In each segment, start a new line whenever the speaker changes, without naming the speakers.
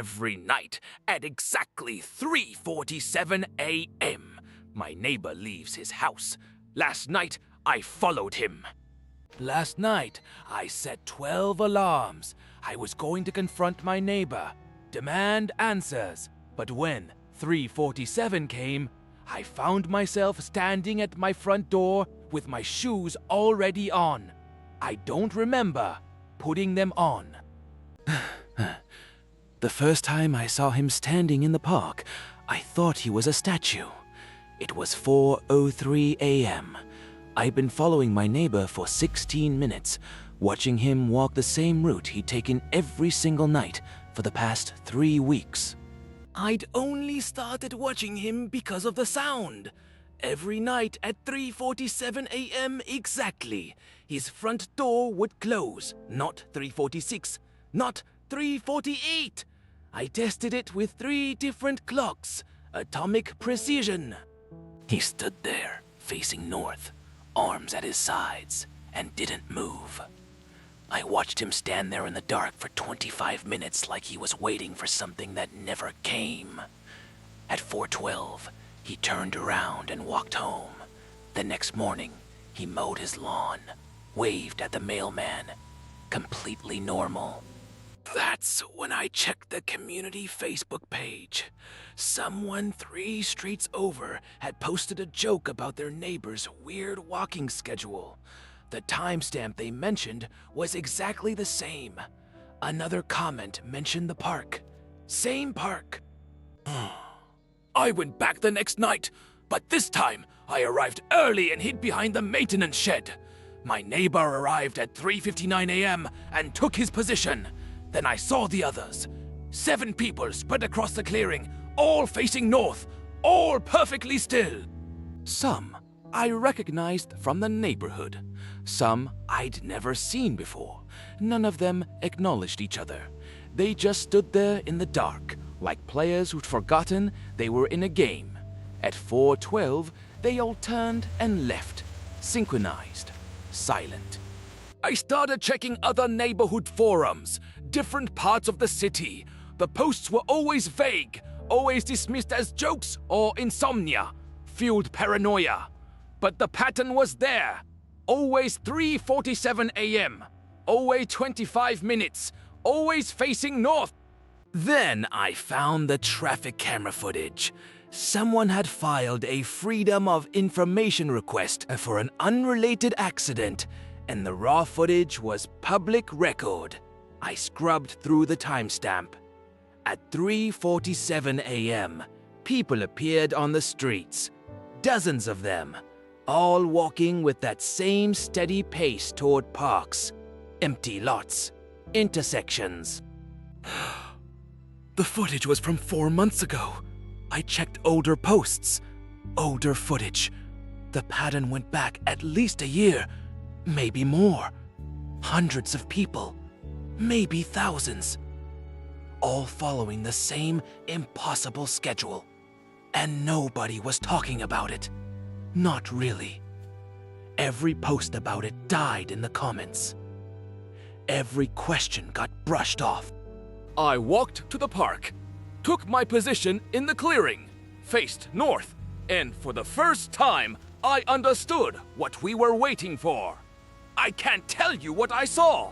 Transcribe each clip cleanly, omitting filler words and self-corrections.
Every night at exactly 3:47 a.m., my neighbor leaves his house. Last night, I followed him. Last night, I set 12 alarms. I was going to confront my neighbor, demand answers. But when 3:47 came, I found myself standing at my front door with my shoes already on. I don't remember putting them on. The first time I saw him standing in the park, I thought he was a statue. It was 4:03 a.m. I'd been following my neighbor for 16 minutes, watching him walk the same route he'd taken every single night for the past 3 weeks. I'd only started watching him because of the sound. Every night at 3:47 a.m. exactly, his front door would close. Not 3:46, not 3:48. I tested it with 3 different clocks, atomic precision. He stood there, facing north, arms at his sides, and didn't move. I watched him stand there in the dark for 25 minutes like he was waiting for something that never came. At 4:12, he turned around and walked home. The next morning, he mowed his lawn, waved at the mailman. Completely normal. That's when I checked the community Facebook page. Someone 3 streets over had posted a joke about their neighbor's weird walking schedule. The timestamp they mentioned was exactly the same. Another comment mentioned the park. Same park. I went back the next night, but this time I arrived early and hid behind the maintenance shed. My neighbor arrived at 3:59 a.m. and took his position. Then I saw the others. 7 people spread across the clearing, all facing north, all perfectly still. Some I recognized from the neighborhood. Some I'd never seen before. None of them acknowledged each other. They just stood there in the dark, like players who'd forgotten they were in a game. At 4:12, they all turned and left, synchronized, silent. I started checking other neighborhood forums, different parts of the city. The posts were always vague, always dismissed as jokes or insomnia, fueled paranoia. But the pattern was there. Always 3:47 a.m., always 25 minutes, always facing north. Then I found the traffic camera footage. Someone had filed a Freedom of Information request for an unrelated accident, and the raw footage was public record. I scrubbed through the timestamp. At 3:47 a.m., people appeared on the streets. Dozens of them, all walking with that same steady pace toward parks, empty lots, intersections. The footage was from 4 months ago. I checked older posts, older footage. The pattern went back at least a year, maybe more. Hundreds of people, maybe thousands, all following the same impossible schedule. And nobody was talking about it. Not really. Every post about it died in the comments. Every question got brushed off. I walked to the park, took my position in the clearing, faced north, and for the first time, I understood what we were waiting for. I can't tell you what I saw.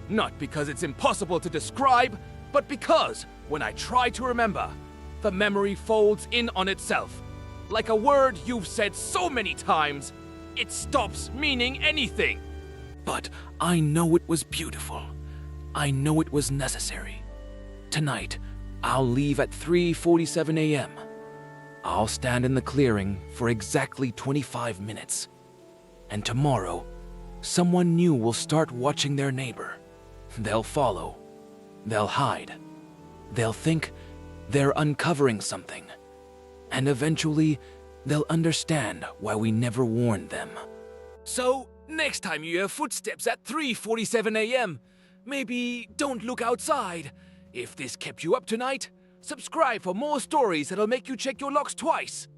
Not because it's impossible to describe, but because when I try to remember, the memory folds in on itself. Like a word you've said so many times, it stops meaning anything. But I know it was beautiful. I know it was necessary. Tonight, I'll leave at 3:47 a.m. I'll stand in the clearing for exactly 25 minutes. And tomorrow, someone new will start watching their neighbor. They'll follow. They'll hide. They'll think they're uncovering something. And eventually, they'll understand why we never warned them. So, next time you hear footsteps at 3:47 a.m., maybe don't look outside. If this kept you up tonight, subscribe for more stories that'll make you check your locks twice.